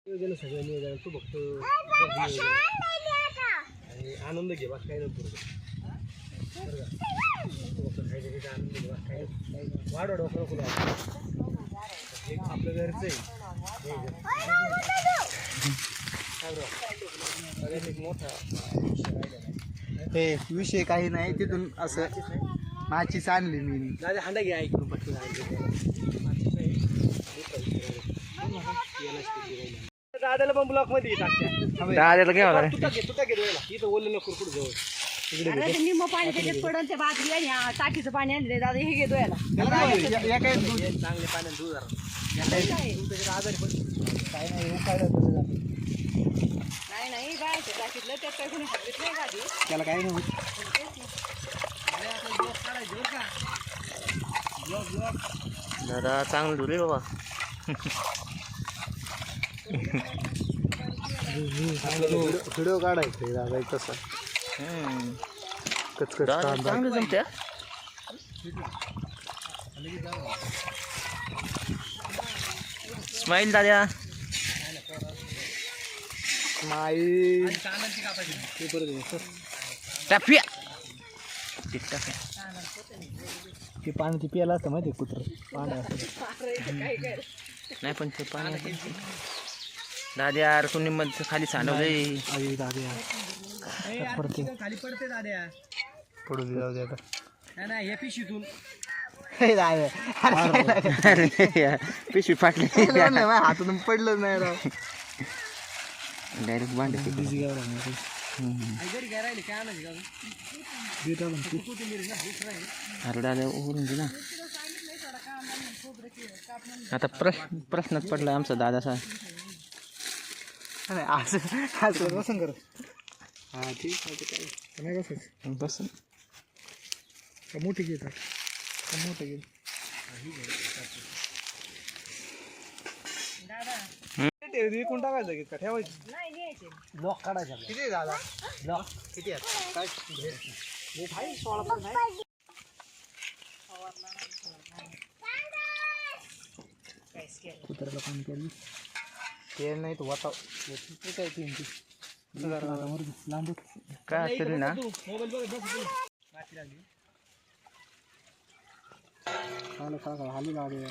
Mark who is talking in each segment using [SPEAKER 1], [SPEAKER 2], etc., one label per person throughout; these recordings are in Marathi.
[SPEAKER 1] नियोजन सगळं नियोजन तू फक्त आणि आनंद घे बाकी काही नको बरं का तू फक्त खायचं आनंद घे बाकी काही वाढ डोकं नको आपलं घरचं आहे मोठा
[SPEAKER 2] हे विषय काही नाही तिथून असं माचीच आणली मी
[SPEAKER 1] दादा हांडा घ्या ऐकून पटकन दादाला पण ब्लॉक मध्ये
[SPEAKER 3] दादाला घ्यावं लागेल.
[SPEAKER 1] तुटा घे इथं ओलं नको कुठं जवळ
[SPEAKER 4] अरे निम्म पाणी त्याच्यात पडून त्या बादली आणि टाकीचं पाणी आणले दादा हे घेतो याला
[SPEAKER 1] चांगले पाण्यात धुऊ जरा आजारी पण काय नाही
[SPEAKER 4] नाही बायचं टाकीतलं त्यात काही कोणी हरवीत नाही गाडी
[SPEAKER 1] त्याला काय नाही
[SPEAKER 3] दादा चांगलं धुले बाबा.
[SPEAKER 2] व्हिडिओ काढायचं दादा तसं कचकच
[SPEAKER 3] चांगलं जमते. स्माईल दादा
[SPEAKER 2] माई
[SPEAKER 3] टापिया
[SPEAKER 1] ते पाणी ते प्यायला असतं माहिती कुत्र पांढरा
[SPEAKER 3] नाही पण ते पाणी दादा यार कोणी मग खाली सांडवलंय.
[SPEAKER 1] खाली पडते दाद्या
[SPEAKER 2] पडू दे जाऊ दे आता
[SPEAKER 1] नाही हे पिशीतून
[SPEAKER 3] पिशवी फाटली
[SPEAKER 2] हातून पडलं नाही राव
[SPEAKER 3] डायरेक्ट भांडे
[SPEAKER 1] घरी काय राहिले काय आणायचं
[SPEAKER 3] अरे दादा उघडून दे ना. आता प्रश्नच पडला आमचा दादाचा.
[SPEAKER 2] नाही असं बसन कर हा ठीक आहे काय नाही बसायचं
[SPEAKER 3] बस
[SPEAKER 2] का मोठी घेतात का मोठं घेत विकून टाकायचं की का ठेवायचं
[SPEAKER 4] नाही न्यायचे
[SPEAKER 1] लॉक काढायचा
[SPEAKER 2] किती आहे दादा
[SPEAKER 1] लॉक किती आहेत काय रेट आहे 16 पण नाही कुत्र्याला पाणी केली
[SPEAKER 2] ते नाही तो वाता
[SPEAKER 1] काय तीन लांब
[SPEAKER 3] काय असेल ना.
[SPEAKER 1] मोबाईल बघ बस माती लागली
[SPEAKER 2] खा हालू लागे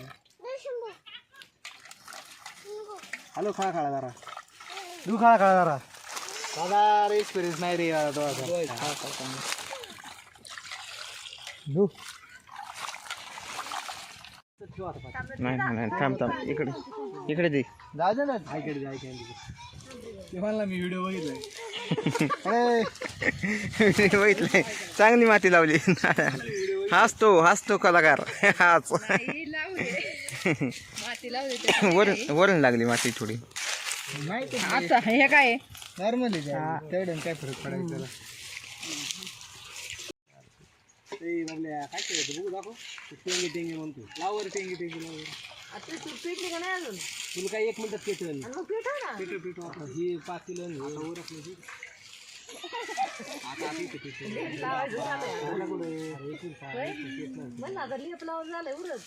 [SPEAKER 2] हॅलो खा जरा तू खा जरा दादा रे एक्सपिरियन्स नाही रे
[SPEAKER 3] नाही थांब इकडे दे.
[SPEAKER 2] जायचं ना
[SPEAKER 1] ऐकडे ते म्हणला मी व्हिडिओ बघितलाय
[SPEAKER 3] बघितलंय चांगली माती लावली. हसतो कलाकार हाच
[SPEAKER 4] माती लावली
[SPEAKER 3] वरून लागली माती थोडी.
[SPEAKER 2] नाही
[SPEAKER 4] आता हे काय
[SPEAKER 2] नॉर्मली तेवढं काय फरक पडायचं
[SPEAKER 1] काय केलं बघू दाखव टेंगे म्हणतो लावर टेंगे लावर
[SPEAKER 4] आता तू पेटली का नाही अजून
[SPEAKER 1] तुला काय 1 मिनिटात पेटल
[SPEAKER 4] मग पेटव ना
[SPEAKER 1] पेटो ही 5 किलो वर असली आता
[SPEAKER 4] आता लिप लावून झालंय उरत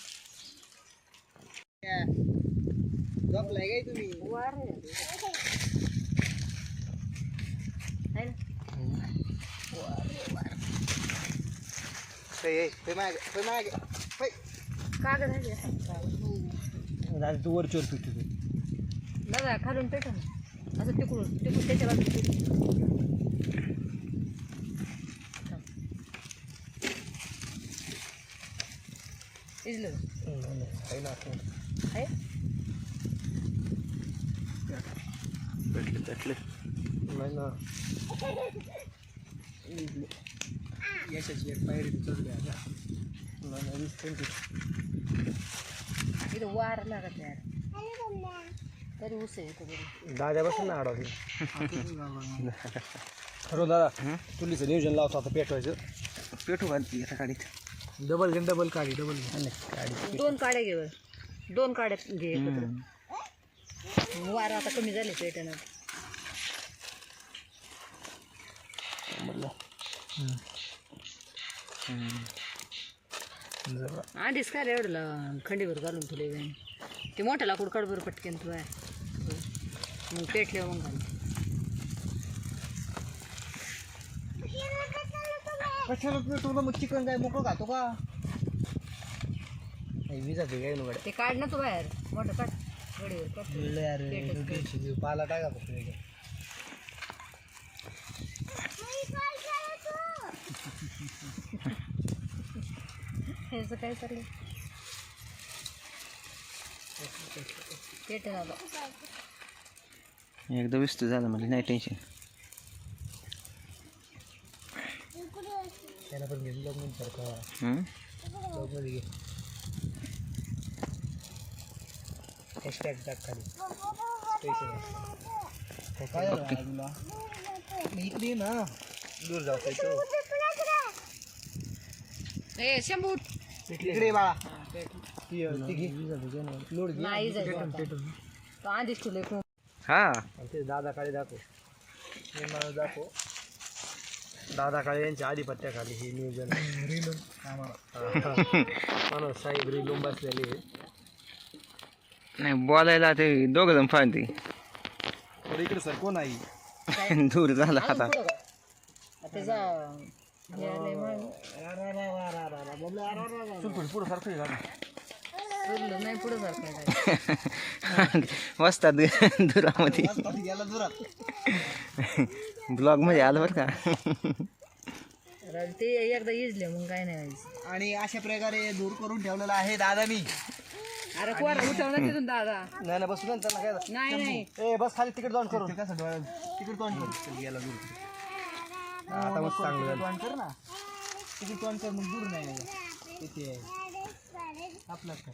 [SPEAKER 2] झोपलाय काय तुम्ही
[SPEAKER 4] वार कागद
[SPEAKER 1] तू वरचोर पेटतो
[SPEAKER 4] दादा खालून पेटव ना असं तिकडून त्याच्या बाजूला इजलं आहे
[SPEAKER 3] पेटले
[SPEAKER 2] नाही ना
[SPEAKER 1] यशाची एक पायरी चढली आता
[SPEAKER 4] इथं वार लागत यार तरी उसे येतो
[SPEAKER 1] दादा बसून ना आडवा खरो दादा चुलीचं नियोजन लावतो आता पेटवायचं
[SPEAKER 3] पेटू घालती आता गाडीत.
[SPEAKER 1] डबल काढी गाडी
[SPEAKER 4] 2 काड्या घे बरं 2 काड्या घे एकत्र वार आता कमी झाले पेटणार आधीच काय एवढं खंडीवर घालून तुला ते मोठं लाकूड काढ बरं पटकेन तू आहे मग पेटल्यावर मग घाल.
[SPEAKER 2] कशाला तुला मग चिकन काय मोकळं खातो का?
[SPEAKER 1] विजा काय नुकडे
[SPEAKER 4] ते काढ ना तू बाहेर मोठं काढ गडीवर काढ. पेटच
[SPEAKER 1] पाला टाका फक्त
[SPEAKER 4] ह्याचं काय चाललं पेट झालं.
[SPEAKER 3] एकदा विस्तू झालं म्हणजे नाही टेन्शन.
[SPEAKER 1] त्याला पण घेऊन लग्न सारखं मध्ये घे हॅशटॅग टाक खाली स्पेशल
[SPEAKER 2] काय झालं तुला? इकडे ना
[SPEAKER 1] दूर जाऊ तो
[SPEAKER 4] ए शंभू
[SPEAKER 2] इकडे बाळा
[SPEAKER 1] लोड घे
[SPEAKER 4] नाही जायचं तो आधीच तुला खूप
[SPEAKER 3] हा
[SPEAKER 1] आणि ते दादा काळे दाखव हे मला दाखव दादा काळे यांच्या आधिपत्याखाली हे नियोजन म्हणून साहेब रिलूम बसलेले
[SPEAKER 3] नाही बोलायला ते दोघं जण पाहते.
[SPEAKER 2] इकडे सर कोण आहे?
[SPEAKER 3] दूर झाला आता.
[SPEAKER 4] त्याचा हे आलंय मग.
[SPEAKER 2] पुढं सारखं
[SPEAKER 4] उरलं नाही पुढं सारखं
[SPEAKER 3] वाजतात दुरामध्ये.
[SPEAKER 2] गेला दुरात.
[SPEAKER 3] ब्लॉग मध्ये आलं बरं का.
[SPEAKER 4] ते एकदा इजले मग काय नाही व्हायचं.
[SPEAKER 2] आणि अशा प्रकारे दूर करून ठेवलेला आहे दादानी.
[SPEAKER 4] अरे कोण उठवलं तिथून दादा
[SPEAKER 1] नाही बसू ना त्यांना काय
[SPEAKER 4] नाही नाही
[SPEAKER 1] ए बस खाली तिकीट जाऊन करू
[SPEAKER 2] कसं डोळ्यात तिकडे तोंड कर. गेला दूर.
[SPEAKER 1] आता मस्त चांगलं झालं.
[SPEAKER 2] तोंड कर ना. तिकडे तोंड कर मग दूर नाही तिथे आपलाच का?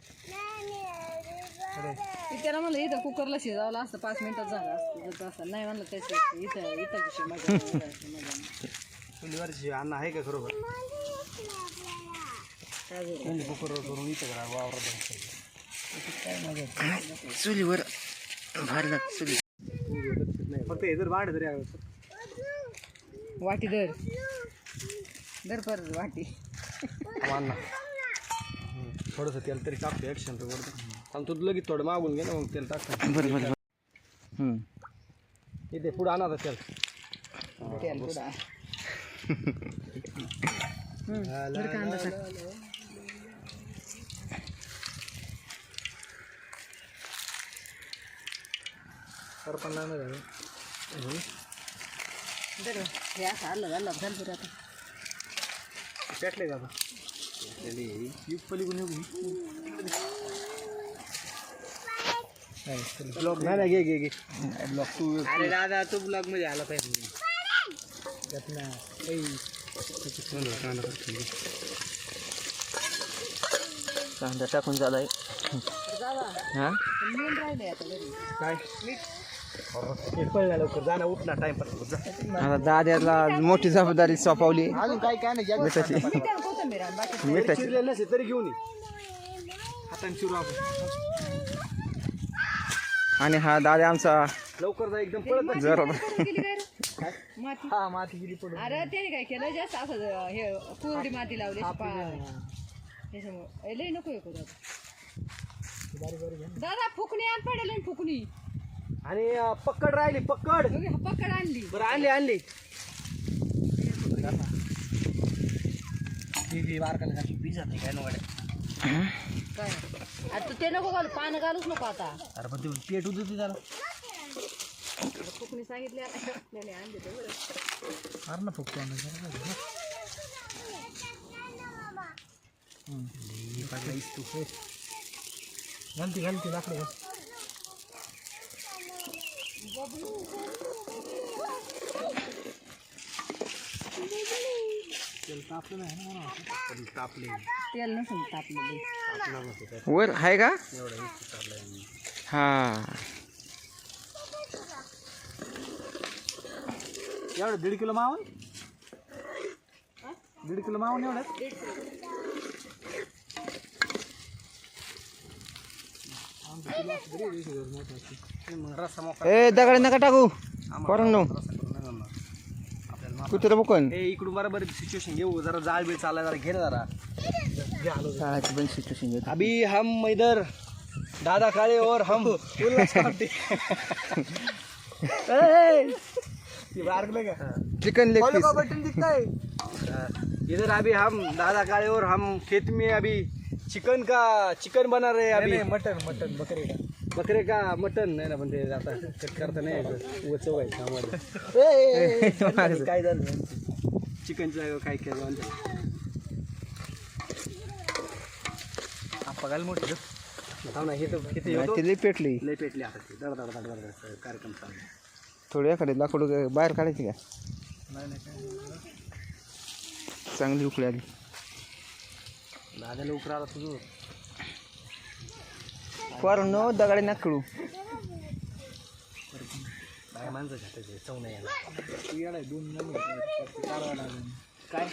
[SPEAKER 4] त्याला म्हणलं इथं कुकरला शिजावलं असतं 5 मिनिटात झालं असतं असं नाही म्हणलं त्याचं इथं मजा
[SPEAKER 1] चुलीवरची अन्न आहे का खरोबर कुकरवर करून इथं करा वावरात
[SPEAKER 3] चुलीवर भारी लागत चुली.
[SPEAKER 1] नाही फक्त हे जर वाढ तरी
[SPEAKER 4] वाटी दर परत वाटी
[SPEAKER 1] वाढणार थोडंसं तेल तरी टाकतो ॲक्शन तर वरती आणि तू लगेच थोडं मागून घे ना मग तेल टाकतो
[SPEAKER 3] बरं बरं.
[SPEAKER 1] इथे पुढं आणा आता तेल सरपण लागणार आहे
[SPEAKER 4] हे असं आलं झालं झालं बरं आता
[SPEAKER 1] पेटले का आता पलीकडून ब्लॉग नाही घे घे घे ब्लॉग तू
[SPEAKER 2] अरे दादा तू ब्लॉग मध्ये आला पाहिजे.
[SPEAKER 3] कांदा टाकून झालाय. हा
[SPEAKER 4] मेन राहिले आता घरी
[SPEAKER 1] काय पळला लवकर जाणं उठणार टाइम पास
[SPEAKER 3] आता दाद्याला मोठी जबाबदारी सोपवली.
[SPEAKER 2] अजून काय काय नाही
[SPEAKER 3] मिठाची
[SPEAKER 4] त्याला कोथिंबीर आण, बाकी
[SPEAKER 3] मिठाची
[SPEAKER 1] चिरलेलं नसेल तरी घेऊन ये
[SPEAKER 2] हाताने चिरू आपण.
[SPEAKER 3] आणि हा दादा आमचा
[SPEAKER 1] लवकर जा एकदम पळत
[SPEAKER 3] जरा
[SPEAKER 4] पडून गेली काय रे? माती
[SPEAKER 1] हा माती गेली पडून
[SPEAKER 4] अरे त्याने काय केलं जास्त असं हे कोरडी माती लावली त्याच्यामुळे लई नको हे करू आता. दादा फुकणी आण पडेल आणि फुकणी
[SPEAKER 1] आणि पक्कड राहिली पक्कड
[SPEAKER 4] बघ, पकड आणली
[SPEAKER 1] बरं आणली आणली
[SPEAKER 2] बारकाला पीस जाते काय नव्हतं.
[SPEAKER 4] काय आता तू ते नको घालू पानं घालूच नको आता
[SPEAKER 2] अरे पण ते पेट होत होती त्याला.
[SPEAKER 4] फुकणी सांगितली आता नाही आणली तर बरं.
[SPEAKER 2] अरे ना फक्त
[SPEAKER 1] घालती घालती लाकडं घाल तेल तापलं नाही ना मला तापले
[SPEAKER 4] तेल नसेल तापलेलं
[SPEAKER 3] वर आहे का. हा
[SPEAKER 2] एवढं 1.5 किलो मावून 1.5 किलो मावून एवढं
[SPEAKER 3] ए दगड नका टाकू परंग कुत्र बघून
[SPEAKER 1] ए इकडून बरोबर सिच्युएशन घेऊ जरा जाळ बीळ चालला जरा घे ना जरा
[SPEAKER 3] शाळाची पण सिच्युएशन घेतो.
[SPEAKER 1] अभी हम इधर दादा काळे और हम
[SPEAKER 3] चिकन लेग पीस
[SPEAKER 2] बटन दिखता है।
[SPEAKER 1] इधर अभी हम दादा काले और हम खेत में अभी चिकन बना रहे हैं अभी।
[SPEAKER 2] मटन मटन बकरे का
[SPEAKER 1] बकरे का मटन नाही ना, पण ते आता कट करता नाही यायचं. उगाच चव आहे त्यामध्ये. काय झालं चिकनच्या जागेवर काय केलं
[SPEAKER 2] बघायला मोठं
[SPEAKER 1] थांब ना, हे तर किती होतं?
[SPEAKER 3] ती लई पेटली
[SPEAKER 1] लय पेटले आता ते दड दड दड दड कार्यक्रम चालू आहे.
[SPEAKER 3] थोडी एखादी लाकूड बाहेर काढायची का चांगली उकळी आली
[SPEAKER 1] दादाला उकरा आला तुझं.
[SPEAKER 3] पोरांनो दगडी ना खेळू
[SPEAKER 1] काय माणसाच्या हाताचे चव नाही यायला.
[SPEAKER 2] काय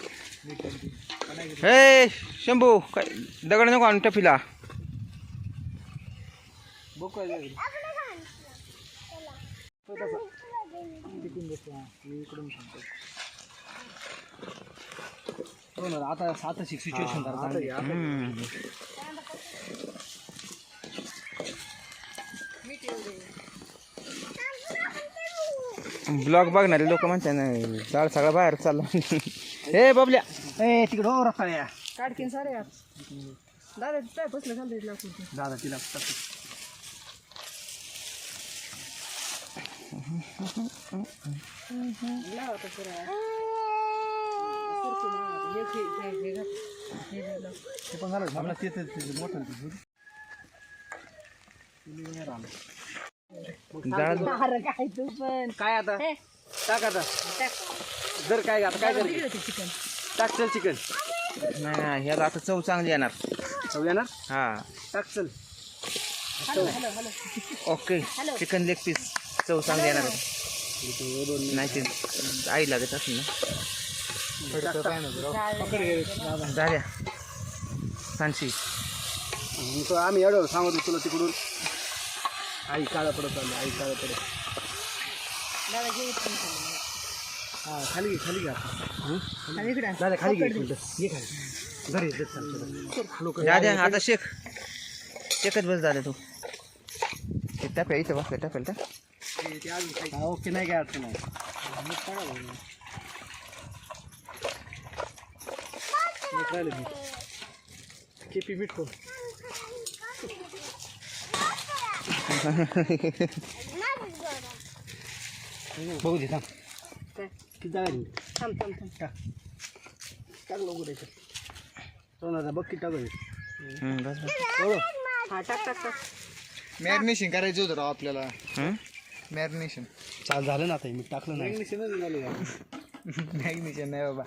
[SPEAKER 3] हे शंभू काय दगड नको आणू टफीला
[SPEAKER 1] हो ना, आता सिच्युएशन
[SPEAKER 3] ब्लॉग बघणारे लोक म्हणतात ना जाळ सगळा बाहेर चालला हे बबल्या
[SPEAKER 1] ए तिकडं हो रसाळ्या.
[SPEAKER 4] काढकीन सारे यार दादा काय बसलं झालं लाकूड
[SPEAKER 1] दादा तिला
[SPEAKER 4] लावा पुरा
[SPEAKER 1] ते पण झालं आपला तेच मोठं
[SPEAKER 3] जाळ
[SPEAKER 4] काय तू पण
[SPEAKER 1] काय आता
[SPEAKER 4] हे,
[SPEAKER 1] टाक आता
[SPEAKER 4] टाक.
[SPEAKER 1] जर काय आता काय
[SPEAKER 4] किती
[SPEAKER 1] कर
[SPEAKER 4] होते चिकन
[SPEAKER 1] टाक चल चिकन
[SPEAKER 3] नाही नाही ह्याला आता चव चांगली येणार
[SPEAKER 1] जाऊ येणार
[SPEAKER 3] हा
[SPEAKER 1] टाक चल.
[SPEAKER 4] Hello hello hello
[SPEAKER 3] okay chicken leg piece चव चांगली येणार नाही ते आई लागत असेल ना झाल्या सांशी
[SPEAKER 1] तो आम्ही एवढं सांगतो तुला तिकडून. आई काळा पडत आली, आई काळा पडत.
[SPEAKER 4] दादा जेवत पण खाल्लं.
[SPEAKER 1] हा खाली घे खाली घ्या.
[SPEAKER 4] आणि इकडे आण.
[SPEAKER 1] दादा खाली घे
[SPEAKER 4] पकड दे.
[SPEAKER 1] घे खाली घरी
[SPEAKER 3] द्या आता शेक शेकच बस झालं तू ते टप्या इथं बसलं टप्याला
[SPEAKER 1] ओके नाही काय अडचण नाही. केपी मीठ कोण बघू दे थांब.
[SPEAKER 4] काय?
[SPEAKER 1] किती जागा आहे?
[SPEAKER 4] थांब थांब थांब
[SPEAKER 1] टाक लवकर याच्यात. सोनाचा बघ किती टाकू दे.
[SPEAKER 3] बस बस
[SPEAKER 4] हा टाक टाक टाक
[SPEAKER 2] मॅरिनेशन करायचं होतं राव आपल्याला
[SPEAKER 3] हं?
[SPEAKER 2] मॅरिनेशन
[SPEAKER 1] चाल झालं ना आता हे मी टाकलं नाही.
[SPEAKER 2] मॅरिनेशन नाही बाबा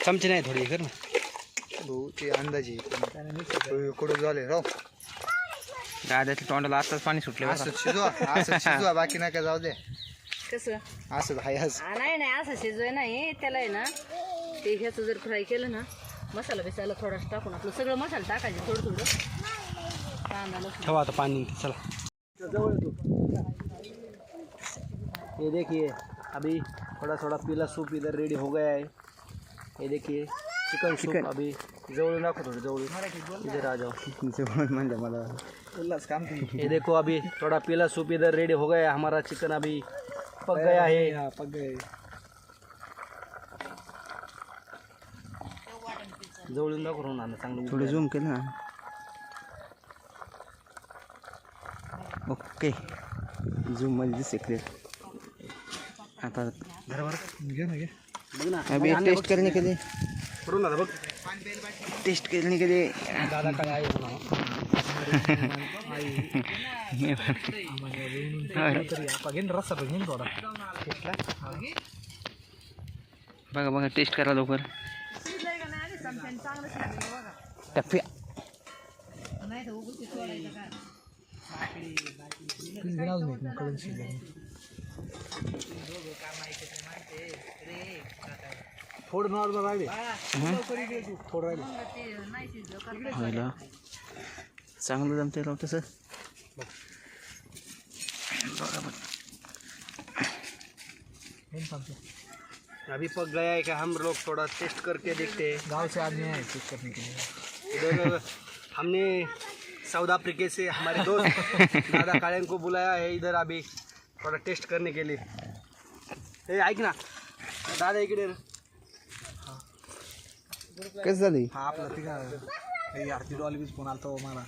[SPEAKER 1] चमचे नाही थोडी हे कर ना.
[SPEAKER 2] भाऊ ते अंदाजे कुठं झाले राव
[SPEAKER 3] दादाच्या तोंडाला आताच पाणी सुटले बघा.
[SPEAKER 2] असं शिजवा बाकी नका जाऊ दे
[SPEAKER 4] कसं
[SPEAKER 2] असं हाय असं
[SPEAKER 4] नाही नाही असं शिजवाय नाही त्याला आहे ना ते ह्याचं जर फ्राय केलं ना मसाला बिसाला थोडासा टाकून आपलं सगळं मसाला टाकायचे थोडं थोडं कांदा लसूण
[SPEAKER 1] ठेवा आता पाणी निघते चला. जवळ येतो. ये देखिए अभी थोड़ा थोड़ा पीला सूप इधर रेडी हो गया है. ये देखिए चिकन सूप अभी जवळ नाखो थोड़े जवळ इधर आ जाओ.
[SPEAKER 3] म्हणजे मला
[SPEAKER 2] उल्हास काम तुम्ही
[SPEAKER 1] ये देखो अभी थोड़ा पीला सूप इधर रेडी हो गया है. हमारा चिकन अभी पक गया है.
[SPEAKER 2] पक गए
[SPEAKER 1] जवळून दाखव ना चांगलं.
[SPEAKER 3] थोडं झूम केलं ना ओके झूम मध्ये दिसते क्लिअर आता
[SPEAKER 2] घे ना घे
[SPEAKER 1] बघ ना
[SPEAKER 3] अभी टेस्ट करने के लिए
[SPEAKER 1] करू ना बघ.
[SPEAKER 3] टेस्ट करने के लिए
[SPEAKER 1] दादा काय आहे म्हणा. रस्सा बघेन थोडा
[SPEAKER 3] बघा बघा टेस्ट करा लवकर टप्प्या
[SPEAKER 4] नाही तर उगवते सोडायचं का
[SPEAKER 1] फोड नॉर्मल राहिले. फोड राहिले.
[SPEAKER 4] ते नाही शिजलं का
[SPEAKER 3] व्हायला चांगलं जमते राव तसं बघा बघ
[SPEAKER 1] अभी पक गया है कि हम लोग थोड़ा टेस्ट करके देखते हैं.
[SPEAKER 2] गाव से आदमी आहे चेक करने के लिए
[SPEAKER 1] इधर हमने साउथ अफ्रीका से हमारे दोस्त दादा काळेन को बुलाया है इधर अभी थोड़ा टेस्ट करने के लिए. हे ऐक ना दादा इकडे रे.
[SPEAKER 3] कसं झालं
[SPEAKER 2] हा आपला तिघा हे यार ती डॉल्बीच फोन आलता हो मला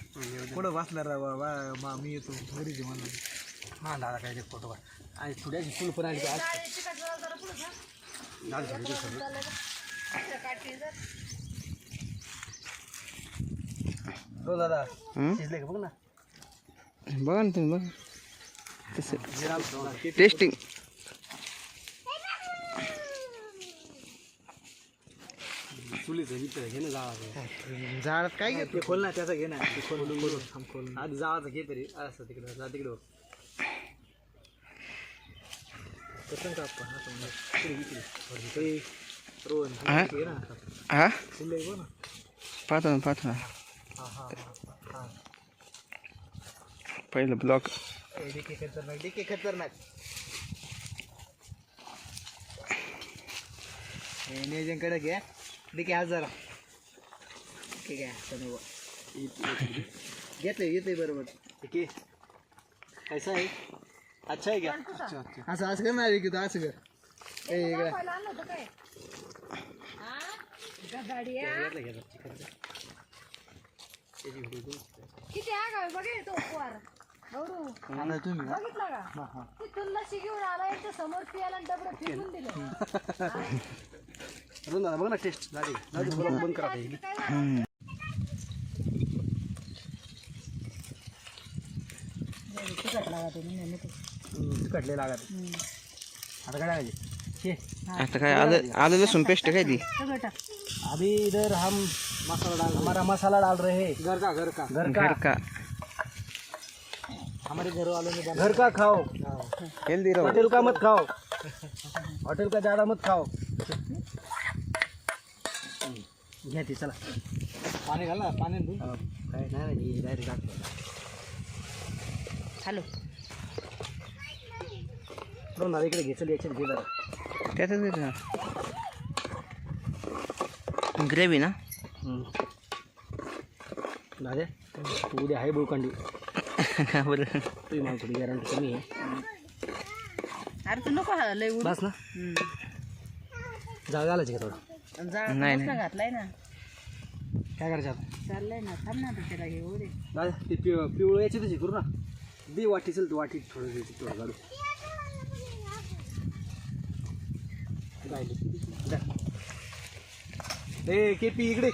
[SPEAKER 2] कुठं बसणार रे बाबा मी येतो घरीच आहे म्हणलं.
[SPEAKER 1] हा दादा काय फोटो काढ आणि थोड्याची फुल पण आली आज दादा झाली ते सगळं. हो दादा शिजले का बघ ना.
[SPEAKER 3] बघा ना तुम्ही बघा तसं
[SPEAKER 1] जिरा
[SPEAKER 3] टेस्टिंग.
[SPEAKER 1] चुलीचं इथं घे ना जाळा
[SPEAKER 2] झाड काय घेत
[SPEAKER 1] ते खोल ना त्याचा घे ना ते खोल आधी जाळाचं घे तरी असं तिकडं जा तिकडे बघ. कसं का आपण इकडे रोहन घे ना
[SPEAKER 3] हा
[SPEAKER 1] शिल्लक बघ ना.
[SPEAKER 3] पाहतो ना पहिलं ब्लॉक.
[SPEAKER 2] डिके खतरनाक हे नियोजन कडे घ्या डिके आज जरा ठीक आहे घेतले येते बरोबर.
[SPEAKER 1] ठीक है कैसा है अच्छा है क्या.
[SPEAKER 2] असं असं करणार आहे की तू असं कर ए इकडे
[SPEAKER 4] किती आगाव बघे तो पोर गौरू
[SPEAKER 2] तुम्ही
[SPEAKER 4] बघितलं का तिथून लशी घेऊन आला याच्या समोर पियाला डबडं फेकून दिलं.
[SPEAKER 1] अजून दादा बघ ना टेस्ट झाली झाली बंद करा पाहिजे. तिखटले लागत आता काय लागायचे
[SPEAKER 3] आता काय आलं लसूण पेस्ट काय ती.
[SPEAKER 1] अभी इधर हम मसाला डाल हमारा मसाला डाल रहे हैं घर का
[SPEAKER 3] घर का
[SPEAKER 1] हमारे घर वालों ने घर का खाओ
[SPEAKER 3] हेल्दी रहो.
[SPEAKER 1] होटल का मत खाओ होटल का ज़्यादा मत खाओ. घ्या ती चला
[SPEAKER 2] पाणी घाल ना पाणी धुवून.
[SPEAKER 1] काय नाही डायरेक्ट टाकतो.
[SPEAKER 4] हॅलो
[SPEAKER 1] दोन दादा इकडे घे चल याच्यात घे जरा.
[SPEAKER 3] त्यातच ग्रेव्ही ना.
[SPEAKER 1] दादा तू उद्या आहे बुळकांडी
[SPEAKER 3] बरं
[SPEAKER 1] तुम्ही मला थोडी गॅरंटी कमी आहे.
[SPEAKER 4] अरे तू नको हा लय उडू.
[SPEAKER 1] बस ना जागा घालायची का थोडं.
[SPEAKER 4] जाळ
[SPEAKER 3] नाही,
[SPEAKER 4] मस्त
[SPEAKER 3] नाही.
[SPEAKER 4] घातलाय ना
[SPEAKER 1] काय करायचं आता
[SPEAKER 4] चाललंय ना थांब ना आता त्याला घेऊ दे.
[SPEAKER 1] दादा ते पिवळं याची तशी करू ना दे वाटी चल तू वाटी थोडं घ्यायची थोडं काढू. ए केपी इकडे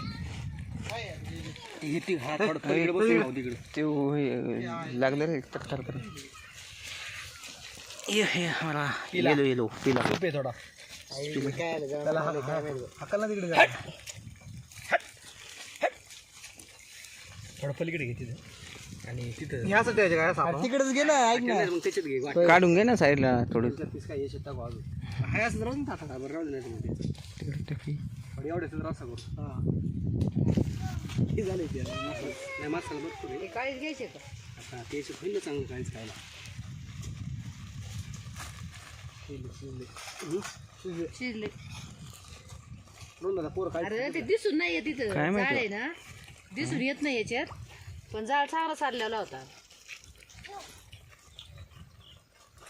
[SPEAKER 1] इथे हा थोडं पलीकडे बसून राहू तिकडे.
[SPEAKER 3] ते लागलं रे चक्कर कर. हे मला येलो पिला.
[SPEAKER 1] खूप आहे थोडा
[SPEAKER 2] त्याला हकल ना तिकडे जा.
[SPEAKER 1] थोडं पलीकडे घे तिथे आणि तिथं
[SPEAKER 2] ह्यासाठी ठेवायचे काय सापडा तिकडेच घे ना ऐक ना.
[SPEAKER 1] मग त्याच्यात घे वाटी.
[SPEAKER 3] काढून घे ना साईडला थोडं.
[SPEAKER 1] तीस काय याच्यात टाकू अजून हाय असं राहून टाका बरं राहू दे नाही तुम्ही
[SPEAKER 3] तिकडे टाकी.
[SPEAKER 1] पण एवढ्याच रस्सा करू.
[SPEAKER 2] हा
[SPEAKER 1] हे झालं ते मसाला नाही मसाला भरपूर आहे.
[SPEAKER 4] हे काळीच घ्यायचे का
[SPEAKER 1] आता त्याचं होईल ना चांगलं काहीच खायला.
[SPEAKER 4] शिजले.
[SPEAKER 1] दोन दादा पोरं काय
[SPEAKER 4] अरे ते दिसून नाही येत तिथं
[SPEAKER 3] काय
[SPEAKER 4] जाळ
[SPEAKER 3] माहिती?
[SPEAKER 4] आहे ना दिसून येत नाही याच्यात पण जाळ चांगला चाललेला होता.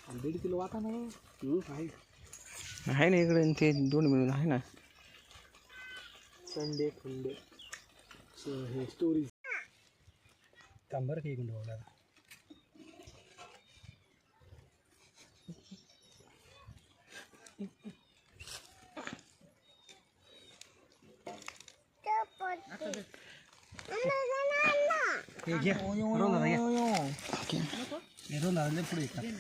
[SPEAKER 1] 1.5 किलो वाटा ना आहे.
[SPEAKER 3] आहे ना इकडे आणि ते 2 मिळून आहे ना.
[SPEAKER 1] संडे फंडे हे स्टोरीज काम बरं काही गुंड बघा. हे घ्या रोल दादा घ्या. हे रोल दादा पुढे